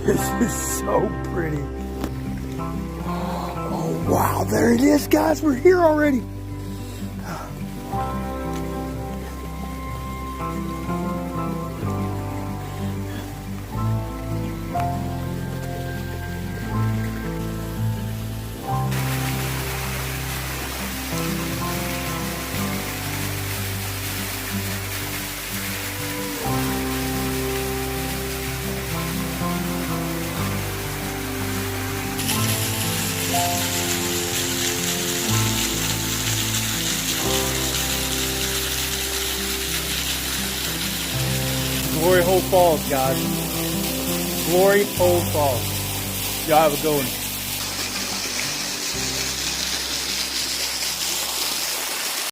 This is so pretty. Oh, wow. There it is, guys. We're here already. Glory Hole Falls, guys. Glory Hole Falls. Y'all have a good one.